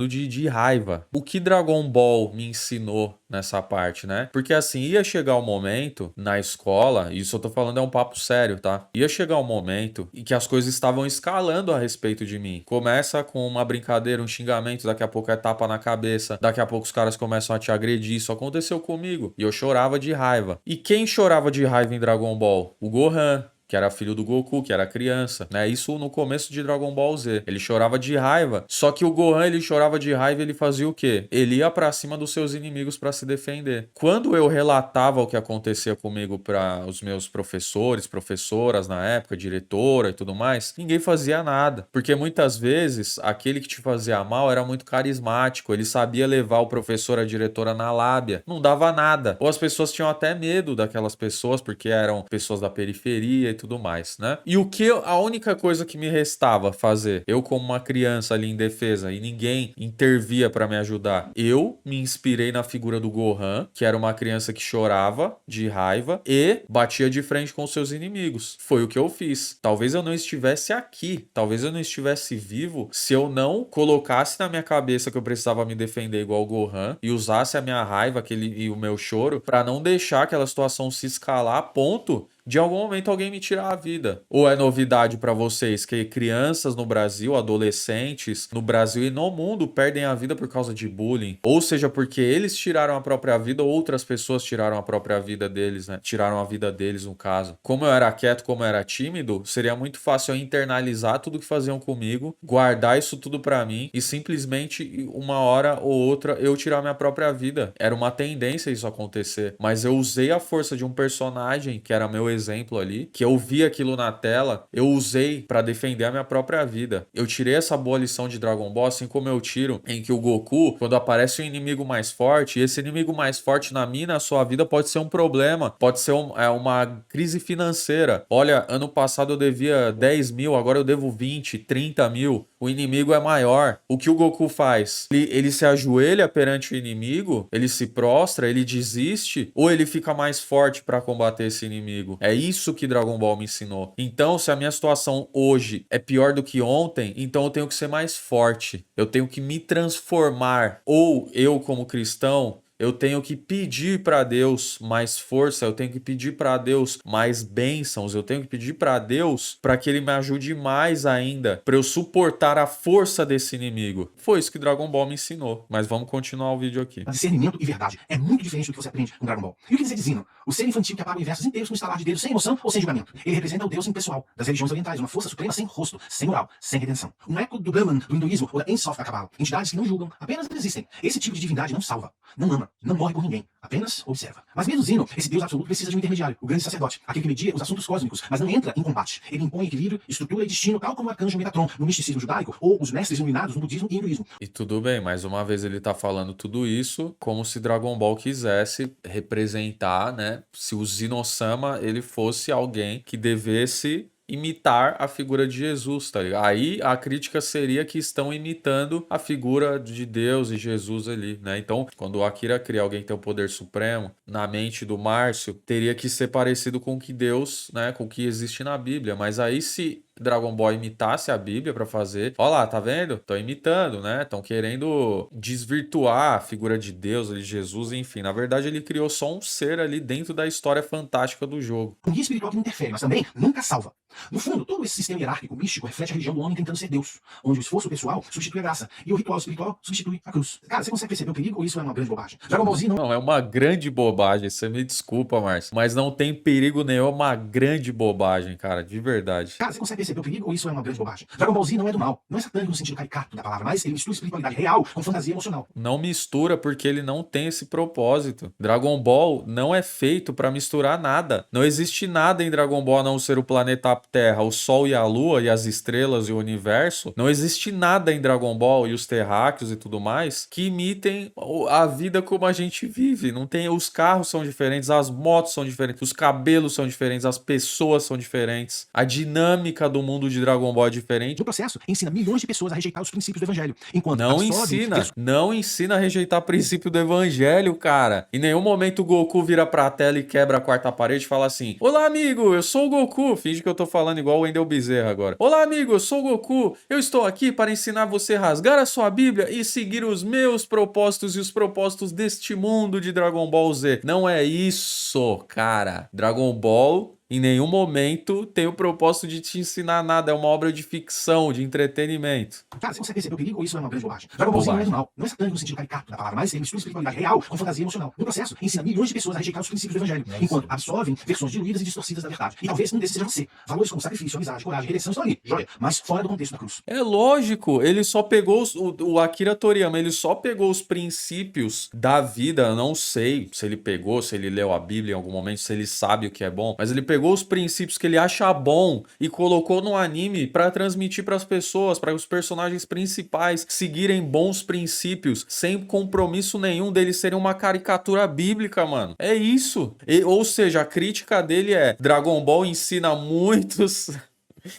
de raiva. O que Dragon Ball me ensinou nessa parte, né? Porque assim, ia chegar o momento na escola, e isso eu tô falando é um papo sério, tá? Ia chegar um momento em que as coisas estavam escalando a respeito de mim. Começa com uma brincadeira, um xingamento, daqui a pouco é tapa na cabeça, daqui a pouco os caras começam a te agredir. Isso aconteceu comigo. E eu chorava de raiva. E quem chorava de raiva em Dragon Ball? O Gohan, que era filho do Goku, que era criança, né? Isso no começo de Dragon Ball Z. Ele chorava de raiva. Só que o Gohan, ele chorava de raiva e ele fazia o quê? Ele ia pra cima dos seus inimigos pra se defender. Quando eu relatava o que acontecia comigo para os meus professores, professoras na época, diretora e tudo mais, ninguém fazia nada. Porque muitas vezes, aquele que te fazia mal era muito carismático. Ele sabia levar o professor, a diretora na lábia. Não dava nada. Ou as pessoas tinham até medo daquelas pessoas, porque eram pessoas da periferia e tudo mais, né? E a única coisa que me restava fazer, eu como uma criança ali em defesa e ninguém intervia pra me ajudar, eu me inspirei na figura do Gohan, que era uma criança que chorava de raiva e batia de frente com seus inimigos. Foi o que eu fiz. Talvez eu não estivesse aqui, talvez eu não estivesse vivo se eu não colocasse na minha cabeça que eu precisava me defender igual o Gohan e usasse a minha raiva e o meu choro pra não deixar aquela situação se escalar a ponto de algum momento alguém me tirar a vida. Ou é novidade pra vocês que crianças no Brasil, adolescentes no Brasil e no mundo perdem a vida por causa de bullying? Ou seja, porque eles tiraram a própria vida ou outras pessoas tiraram a própria vida deles, né? Tiraram a vida deles, no caso. Como eu era quieto, como eu era tímido, seria muito fácil eu internalizar tudo que faziam comigo, guardar isso tudo pra mim e simplesmente uma hora ou outra eu tirar minha própria vida. Era uma tendência isso acontecer, mas eu usei a força de um personagem que era meu exemplo ali, que eu vi aquilo na tela, eu usei pra defender a minha própria vida. Eu tirei essa boa lição de Dragon Ball, assim como eu tiro em que o Goku, quando aparece um inimigo mais forte, esse inimigo mais forte na minha e na sua vida pode ser um problema, pode ser uma crise financeira. Olha, ano passado eu devia 10 mil, agora eu devo 20, 30 mil. O inimigo é maior. O que o Goku faz? Ele se ajoelha perante o inimigo, ele se prostra, ele desiste, ou ele fica mais forte para combater esse inimigo? É isso que Dragon Ball me ensinou. Então, se a minha situação hoje é pior do que ontem, então eu tenho que ser mais forte. Eu tenho que me transformar. Ou eu, como cristão, eu tenho que pedir para Deus mais força, eu tenho que pedir para Deus mais bênçãos, eu tenho que pedir para Deus para que ele me ajude mais ainda, para eu suportar a força desse inimigo. Foi isso que Dragon Ball me ensinou, mas vamos continuar o vídeo aqui. Discernimento e verdade é muito diferente do que você aprende com Dragon Ball. E o que quer dizer Zino? O ser infantil que apaga universos inteiros com um estalar de dedos sem emoção ou sem julgamento. Ele representa o Deus impessoal das religiões orientais, uma força suprema sem rosto, sem moral, sem redenção. Um eco do Brahman, do hinduísmo ou da Ensof da Kabbalah. Entidades que não julgam, apenas existem. Esse tipo de divindade não salva, não ama, não morre por ninguém, apenas observa. Mas mesmo Zino, esse Deus absoluto precisa de um intermediário, o grande sacerdote, aquele que media os assuntos cósmicos, mas não entra em combate. Ele impõe equilíbrio, estrutura e destino, tal como o arcanjo Metatron no misticismo judaico ou os mestres iluminados no budismo e hinduísmo. E tudo bem, mais uma vez ele tá falando tudo isso como se Dragon Ball quisesse representar, né? Se o Zino-sama ele fosse alguém que devesse imitar a figura de Jesus, tá ligado? Aí a crítica seria que estão imitando a figura de Deus e Jesus ali, né? Então, quando o Akira cria alguém que tem o poder supremo, na mente do Márcio, teria que ser parecido com o que Deus, né? Com o que existe na Bíblia. Mas aí se Dragon Ball imitasse a Bíblia pra fazer. Ó lá, tá vendo? Estão imitando, né? Estão querendo desvirtuar a figura de Deus, de Jesus, enfim. Na verdade, ele criou só um ser ali dentro da história fantástica do jogo. Um guia espiritual que não interfere, mas também nunca salva. No fundo, todo esse sistema hierárquico místico reflete a religião do homem tentando ser Deus, onde o esforço pessoal substitui a graça e o ritual espiritual substitui a cruz. Cara, você consegue perceber o perigo ou isso é uma grande bobagem? Dragon Ball Z não... Não, é uma grande bobagem. Você me desculpa, Márcio. Mas não tem perigo nenhum, é uma grande bobagem, cara. De verdade. Cara, você consegue perceber o perigo ou isso é uma grande bobagem? Dragon Ball Z não é do mal. Não é satânico no sentido caricato da palavra, mas ele mistura espiritualidade real com fantasia emocional. Não mistura porque ele não tem esse propósito. Dragon Ball não é feito pra misturar nada. Não existe nada em Dragon Ball a não ser o planeta Terra, o Sol e a Lua e as estrelas e o universo. Não existe nada em Dragon Ball e os terráqueos e tudo mais que imitem a vida como a gente vive. Não tem, os carros são diferentes, as motos são diferentes, os cabelos são diferentes, as pessoas são diferentes. A dinâmica do mundo de Dragon Ball é diferente. No processo, ensina milhões de pessoas a rejeitar os princípios do evangelho, enquanto Não absorvem... não ensina a rejeitar princípio do evangelho, cara. Em nenhum momento o Goku vira pra tela e quebra a quarta parede e fala assim: olá, amigo, eu sou o Goku. Finge que eu tô falando igual o Wendel Bezerra agora. Olá, amigo, eu sou o Goku. Eu estou aqui para ensinar você a rasgar a sua Bíblia e seguir os meus propósitos e os propósitos deste mundo de Dragon Ball Z. Não é isso, cara. Dragon Ball em nenhum momento tem o propósito de te ensinar nada. É uma obra de ficção, de entretenimento. Cara, você consegue perceber o perigo ou isso é uma grande bobagem? Dragon Ball Z não é do mal. Não é satânico no sentido caricato da palavra, mas ele mistura espiritualidade real com fantasia emocional. No processo, ensina milhões de pessoas a rejeitar os princípios do evangelho, enquanto absorvem versões diluídas e distorcidas da verdade. E talvez um desses seja você. Valores como sacrifício, amizade, coragem, redenção estão ali, joia, mas fora do contexto da cruz. É lógico, ele só pegou o Akira Toriyama, ele só pegou os princípios da vida. Eu não sei se ele pegou, se ele leu a Bíblia em algum momento, se ele sabe o que é bom, mas ele pegou os princípios que ele acha bom e colocou no anime pra transmitir pras pessoas, para os personagens principais seguirem bons princípios, sem compromisso nenhum deles serem uma caricatura bíblica, mano. É isso. Ou seja, a crítica dele é: Dragon Ball ensina muitos...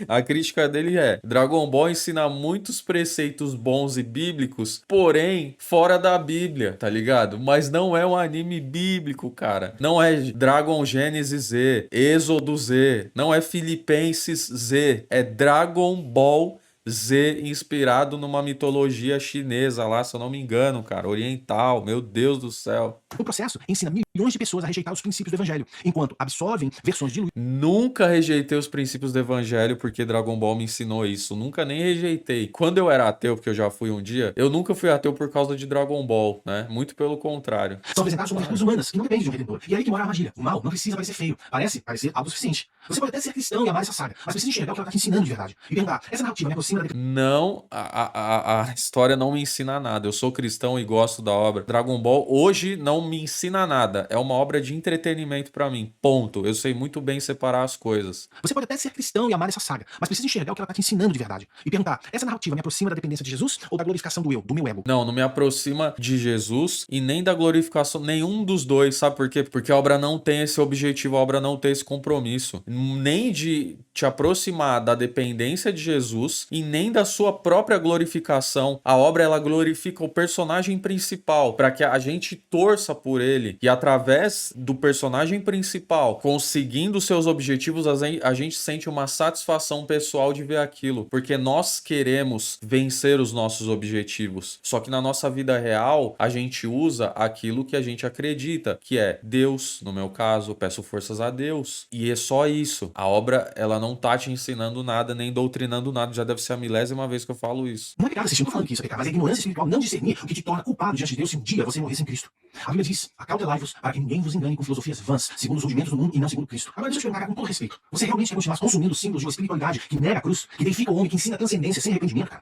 A crítica dele é: Dragon Ball ensina muitos preceitos bons e bíblicos, porém fora da Bíblia, tá ligado? Mas não é um anime bíblico, cara. Não é Dragon Gênesis Z, Êxodo Z, não é Filipenses Z, é Dragon Ball Z, inspirado numa mitologia chinesa lá, se eu não me engano, cara, oriental. Meu Deus do céu. No processo, ensina milhões de pessoas a rejeitar os princípios do evangelho, enquanto absorvem versões diluídas Nunca rejeitei os princípios do evangelho porque Dragon Ball me ensinou isso. Nunca nem rejeitei. Quando eu era ateu, porque eu já fui um dia, eu nunca fui ateu por causa de Dragon Ball, né? Muito pelo contrário. são apresentados como virtudes humanas, que não dependem de um redentor. E aí que mora a armadilha. O mal não precisa parecer feio, parece parecer autossuficiente. Você pode até ser cristão e amar essa saga, mas precisa enxergar o que ela está te ensinando de verdade. E perguntar, essa narrativa me aproxima da Não, a história não me ensina nada. Eu sou cristão e gosto da obra. Dragon Ball hoje não me ensina nada. É uma obra de entretenimento pra mim. Ponto. Eu sei muito bem separar as coisas. Você pode até ser cristão e amar essa saga, mas precisa enxergar o que ela está te ensinando de verdade. E perguntar, essa narrativa me aproxima da dependência de Jesus ou da glorificação do eu, do meu ego? Não, não me aproxima de Jesus e nem da glorificação, nenhum dos dois, sabe por quê? Porque a obra não tem esse objetivo, a obra não tem esse compromisso. Nem de te aproximar da dependência de Jesus e nem da sua própria glorificação. A obra, ela glorifica o personagem principal para que a gente torça por ele e através do personagem principal, conseguindo seus objetivos, a gente sente uma satisfação pessoal de ver aquilo, porque nós queremos vencer os nossos objetivos. Só que na nossa vida real, a gente usa aquilo que a gente acredita, que é Deus, no meu caso, peço forças a Deus. E é só isso. A obra, ela não tá te ensinando nada, nem doutrinando nada. Já deve ser a milésima vez que eu falo isso. Não é pecado assistir, não tô falando que isso é pecado, mas é ignorância espiritual não discernir o que te torna culpado diante de Deus se um dia você morrer sem Cristo. A Bíblia diz, acautelai-vos para que ninguém vos engane com filosofias vãs, segundo os rudimentos do mundo e não segundo Cristo. Agora deixa eu te perguntar com todo respeito. Você realmente quer continuar consumindo símbolos de uma espiritualidade que nega a cruz, que deifica o homem, que ensina transcendência sem arrependimento, cara?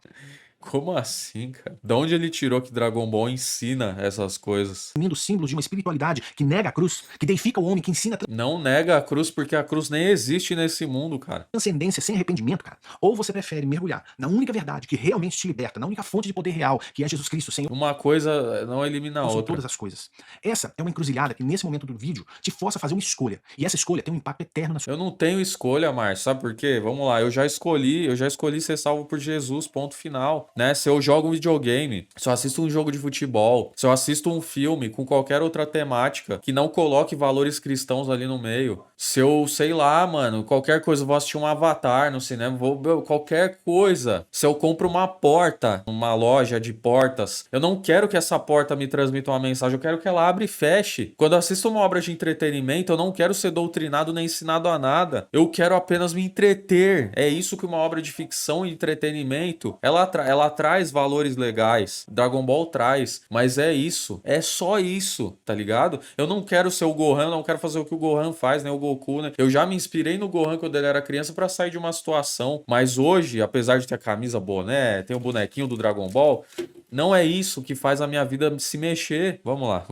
Como assim, cara? Da onde ele tirou que Dragon Ball ensina essas coisas? Consumindo símbolos de uma espiritualidade que nega a cruz, que deifica o homem, que ensina Não nega a cruz porque a cruz nem existe nesse mundo, cara. transcendência sem arrependimento, cara? Ou você prefere mergulhar na única verdade que realmente te liberta, na única fonte de poder real, que é Jesus Cristo, Senhor Uma coisa não elimina a sobre outra. todas as coisas? Essa é uma encruzilhada que nesse momento do vídeo te força a fazer uma escolha. E essa escolha tem um impacto eterno na sua Eu não tenho escolha, Márcio, sabe por quê? Vamos lá, eu já escolhi ser salvo por Jesus, ponto final, né? Se eu jogo um videogame, se eu assisto um jogo de futebol, se eu assisto um filme com qualquer outra temática que não coloque valores cristãos ali no meio, se eu, sei lá, mano, qualquer coisa, eu vou assistir um Avatar no cinema, qualquer coisa, se eu compro uma porta, uma loja de portas, eu não quero que essa porta me transmita uma mensagem, eu quero que ela abra e feche. Quando eu assisto uma obra de entretenimento, eu não quero ser doutrinado nem ensinado a nada, eu quero apenas me entreter. É isso que uma obra de ficção e entretenimento, ela traz valores legais, Dragon Ball traz, mas é isso, é só isso, tá ligado? Eu não quero ser o Gohan, não quero fazer o que o Gohan faz, né, o Goku, né? Eu já me inspirei no Gohan quando ele era criança pra sair de uma situação, mas hoje, apesar de ter a camisa, boné, tem o bonequinho do Dragon Ball, não é isso que faz a minha vida se mexer. Vamos lá,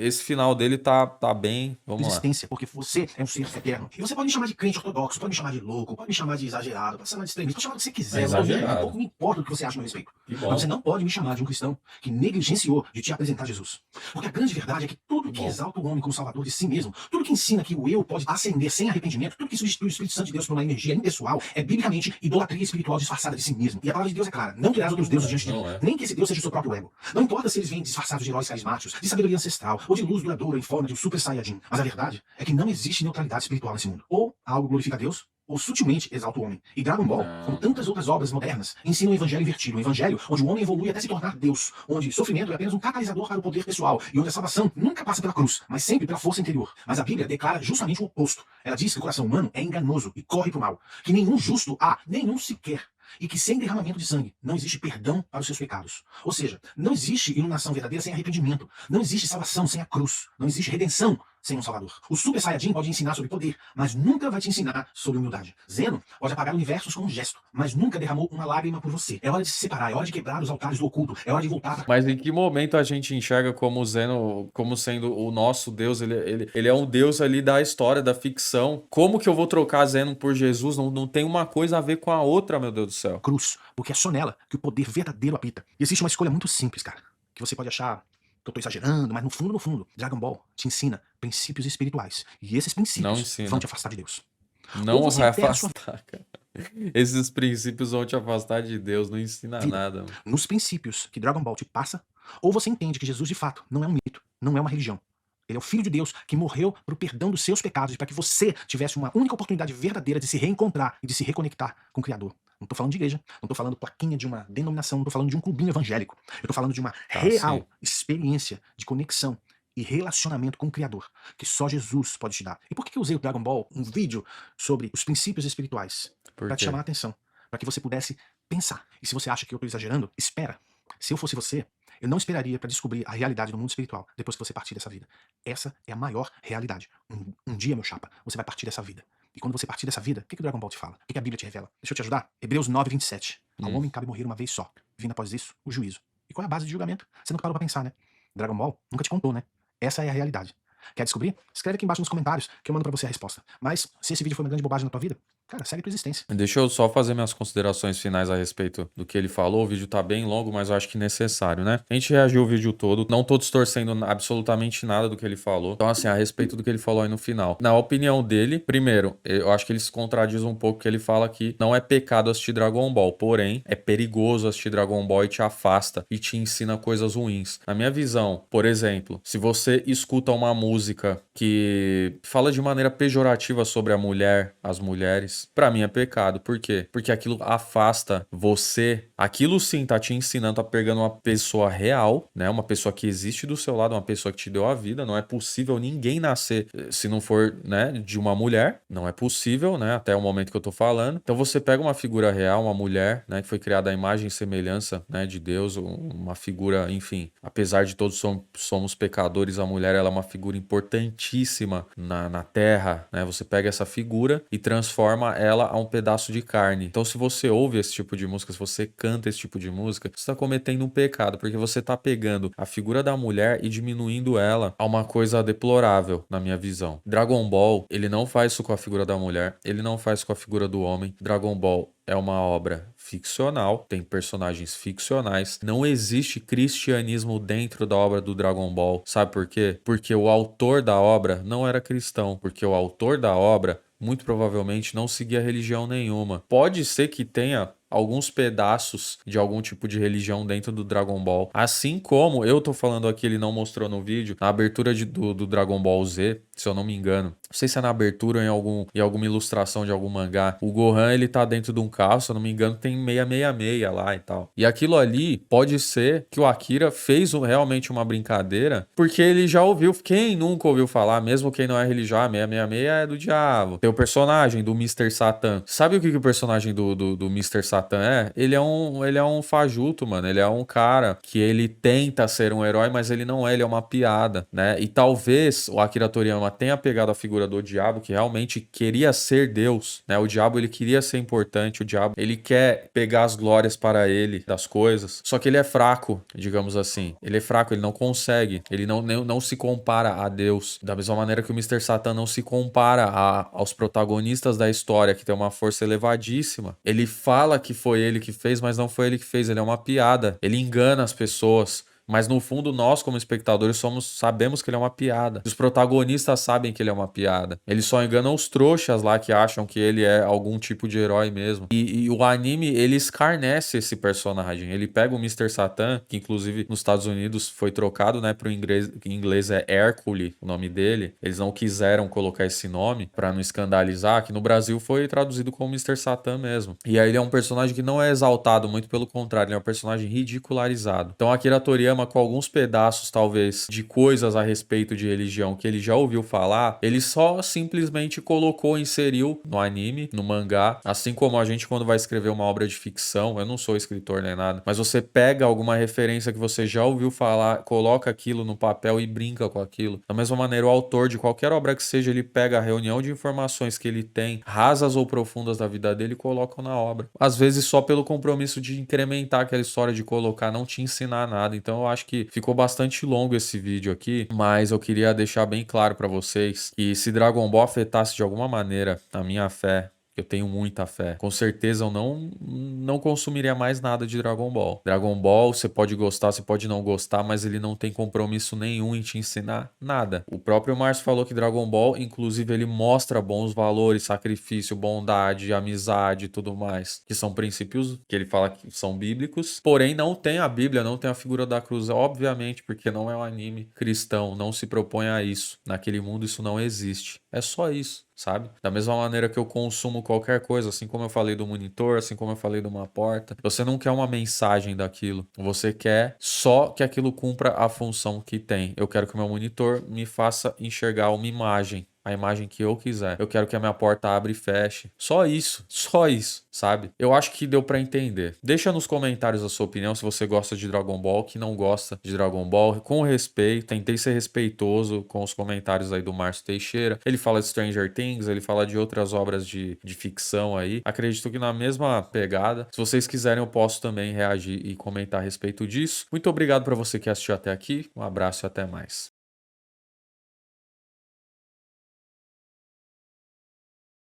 esse final dele tá bem, vamos lá. existência, porque você é um ser eterno. E você pode me chamar de crente ortodoxo, pode me chamar de louco, pode me chamar de exagerado, pode me chamar de extremista, pode chamar do que você quiser. É exagerado. Pouco me importa o que você acha a meu respeito. Que bom. Mas você não pode me chamar de um cristão que negligenciou de te apresentar Jesus. Porque a grande verdade é que tudo que Bom. exalta o homem como salvador de si mesmo, tudo que ensina que o eu pode ascender sem arrependimento, tudo que substitui o Espírito Santo de Deus por uma energia impessoal, é biblicamente idolatria espiritual disfarçada de si mesmo. E a palavra de Deus é clara, não terás outros deuses diante de mim, Não é. nem que esse Deus seja o seu próprio ego. Não importa se eles vêm disfarçados de heróis carismáticos, de sabedoria ancestral, ou de luz duradoura em forma de um super saiyajin. Mas a verdade é que não existe neutralidade espiritual nesse mundo. Ou algo glorifica a Deus, ou sutilmente exalta o homem. E Dragon Ball, Não. como tantas outras obras modernas, ensina o evangelho invertido. Um evangelho onde o homem evolui até se tornar Deus, onde sofrimento é apenas um catalisador para o poder pessoal, e onde a salvação nunca passa pela cruz, mas sempre pela força interior. Mas a Bíblia declara justamente o oposto. Ela diz que o coração humano é enganoso e corre para o mal, que nenhum justo há, nenhum sequer. E que sem derramamento de sangue não existe perdão para os seus pecados. Ou seja, não existe iluminação verdadeira sem arrependimento. Não existe salvação sem a cruz. Não existe redenção sem um salvador. O Super Saiyajin pode ensinar sobre poder, mas nunca vai te ensinar sobre humildade. Zeno pode apagar universos com um gesto, mas nunca derramou uma lágrima por você. É hora de se separar, é hora de quebrar os altares do oculto, é hora de voltar para Mas em que momento a gente enxerga como Zeno, como sendo o nosso Deus? Ele é um Deus ali da história, da ficção. Como que eu vou trocar Zeno por Jesus? Não tem uma coisa a ver com a outra, meu Deus do céu. cruz, porque é só nela que o poder verdadeiro habita. E existe uma escolha muito simples, cara, que você pode achar que eu tô exagerando, mas no fundo, Dragon Ball te ensina princípios espirituais. E esses Não princípios ensina. vão te afastar de Deus. Não Ou você vai enterra a sua afastar, cara. Esses princípios vão te afastar de Deus, não ensina vida nada. Mano. nos princípios que Dragon Ball te passa, ou você entende que Jesus de fato não é um mito, não é uma religião. Ele é o Filho de Deus que morreu para o perdão dos seus pecados e para que você tivesse uma única oportunidade verdadeira de se reencontrar e de se reconectar com o Criador. Não estou falando de igreja, não estou falando plaquinha de uma denominação, não estou falando de um clubinho evangélico. Eu estou falando de uma Tá, real sim. experiência de conexão e relacionamento com o Criador, que só Jesus pode te dar. E por que eu usei o Dragon Ball, um vídeo sobre os princípios espirituais? Por Para te quê? chamar a atenção, para que você pudesse pensar. E se você acha que eu estou exagerando, espera. Se eu fosse você, eu não esperaria para descobrir a realidade do mundo espiritual depois que você partir dessa vida. Essa é a maior realidade. Um dia, meu chapa, você vai partir dessa vida. E quando você partir dessa vida, o que o Dragon Ball te fala? O que a Bíblia te revela? Deixa eu te ajudar? Hebreus 9:27. Ao Hum. homem cabe morrer uma vez só. Vindo após isso, o juízo. E qual é a base de julgamento? Você nunca parou pra pensar, né? Dragon Ball nunca te contou, né? Essa é a realidade. Quer descobrir? Escreve aqui embaixo nos comentários que eu mando pra você a resposta. Mas, se esse vídeo foi uma grande bobagem na tua vida, cara, segue tua existência. Deixa eu só fazer minhas considerações finais a respeito do que ele falou. O vídeo tá bem longo, mas eu acho que necessário, né? A gente reagiu o vídeo todo, não tô distorcendo absolutamente nada do que ele falou. Então, assim, a respeito do que ele falou aí no final. Na opinião dele, primeiro, eu acho que ele se contradiz um pouco, que ele fala que não é pecado assistir Dragon Ball, porém, é perigoso assistir Dragon Ball e te afasta e te ensina coisas ruins. Na minha visão, por exemplo, se você escuta uma música que fala de maneira pejorativa sobre a mulher, as mulheres, pra mim é pecado. Por quê? Porque aquilo afasta você. Aquilo sim tá te ensinando, tá pegando uma pessoa real, né? Uma pessoa que existe do seu lado, uma pessoa que te deu a vida. Não é possível ninguém nascer se não for, né, de uma mulher. Não é possível, né? Até o momento que eu tô falando. Então você pega uma figura real, uma mulher, né, que foi criada à imagem e semelhança, né, de Deus, uma figura, enfim, apesar de todos somos pecadores, a mulher ela é uma figura importantíssima na Terra, né? Você pega essa figura e transforma ela a um pedaço de carne. Então, se você ouve esse tipo de música, se você canta esse tipo de música, você está cometendo um pecado, porque você está pegando a figura da mulher e diminuindo ela a uma coisa deplorável, na minha visão. Dragon Ball, ele não faz isso com a figura da mulher, ele não faz isso com a figura do homem. Dragon Ball é uma obra ficcional, tem personagens ficcionais. Não existe cristianismo dentro da obra do Dragon Ball. Sabe por quê? Porque o autor da obra não era cristão, porque o autor da obra muito provavelmente não seguia religião nenhuma. Pode ser que tenha alguns pedaços de algum tipo de religião dentro do Dragon Ball. Assim como eu tô falando aqui, ele não mostrou no vídeo, na abertura do Dragon Ball Z, se eu não me engano. Não sei se é na abertura ou em alguma ilustração de algum mangá. O Gohan, ele tá dentro de um carro, se eu não me engano, tem 666 lá e tal. E aquilo ali pode ser que o Akira fez realmente uma brincadeira, porque ele já ouviu, quem nunca ouviu falar, mesmo quem não é religião, 666 é do diabo. Tem o personagem do Mr. Satan. Sabe o que o personagem do Mr. Satan é? Ele é um fajuto, mano. Ele é um cara que ele tenta ser um herói, mas ele não é, ele é uma piada, né? E talvez o Akira Toriyama tenha pegado a figura do diabo, que realmente queria ser Deus, né? O diabo, ele queria ser importante, o diabo, ele quer pegar as glórias para ele das coisas, só que ele é fraco, digamos assim. Ele é fraco, ele não consegue, ele não se compara a Deus, da mesma maneira que o Mr. Satan não se compara aos protagonistas da história, que tem uma força elevadíssima. Ele fala que foi ele que fez, mas não foi ele que fez, ele é uma piada. Ele engana as pessoas. Mas no fundo, nós, como espectadores, sabemos que ele é uma piada. Os protagonistas sabem que ele é uma piada. Eles só enganam os trouxas lá que acham que ele é algum tipo de herói mesmo. E o anime, ele escarnece esse personagem. Ele pega o Mr. Satan, que inclusive nos Estados Unidos foi trocado, né, pro inglês, que em inglês é Hércules, o nome dele. Eles não quiseram colocar esse nome pra não escandalizar, que no Brasil foi traduzido como Mr. Satan mesmo. E aí ele é um personagem que não é exaltado, muito pelo contrário, ele é um personagem ridicularizado. Então Akira Toriyama, com alguns pedaços, talvez, de coisas a respeito de religião que ele já ouviu falar, ele só simplesmente colocou, inseriu no anime, no mangá, assim como a gente quando vai escrever uma obra de ficção, eu não sou escritor nem nada, mas você pega alguma referência que você já ouviu falar, coloca aquilo no papel e brinca com aquilo. Da mesma maneira, o autor de qualquer obra que seja, ele pega a reunião de informações que ele tem, rasas ou profundas da vida dele, e coloca na obra. Às vezes só pelo compromisso de incrementar aquela história, de colocar, não te ensinar nada. Então eu acho que ficou bastante longo esse vídeo aqui, mas eu queria deixar bem claro pra vocês que se Dragon Ball afetasse de alguma maneira a minha fé, eu tenho muita fé, com certeza eu não consumiria mais nada de Dragon Ball. Dragon Ball, você pode gostar, você pode não gostar, mas ele não tem compromisso nenhum em te ensinar nada. O próprio Márcio falou que Dragon Ball, inclusive, ele mostra bons valores, sacrifício, bondade, amizade e tudo mais, que são princípios que ele fala que são bíblicos, porém não tem a Bíblia, não tem a figura da cruz, obviamente, porque não é um anime cristão, não se propõe a isso. Naquele mundo isso não existe. É só isso. sabe? Da mesma maneira que eu consumo qualquer coisa, assim como eu falei do monitor, assim como eu falei de uma porta, você não quer uma mensagem daquilo, você quer só que aquilo cumpra a função que tem. Eu quero que o meu monitor me faça enxergar uma imagem. A imagem que eu quiser. Eu quero que a minha porta abra e feche. Só isso, sabe? Eu acho que deu pra entender. Deixa nos comentários a sua opinião se você gosta de Dragon Ball, que não gosta de Dragon Ball, com respeito. Tentei ser respeitoso com os comentários aí do Márcio Teixeira. Ele fala de Stranger Things, ele fala de outras obras de ficção aí. Acredito que na mesma pegada. Se vocês quiserem, eu posso também reagir e comentar a respeito disso. Muito obrigado pra você que assistiu até aqui. Um abraço e até mais.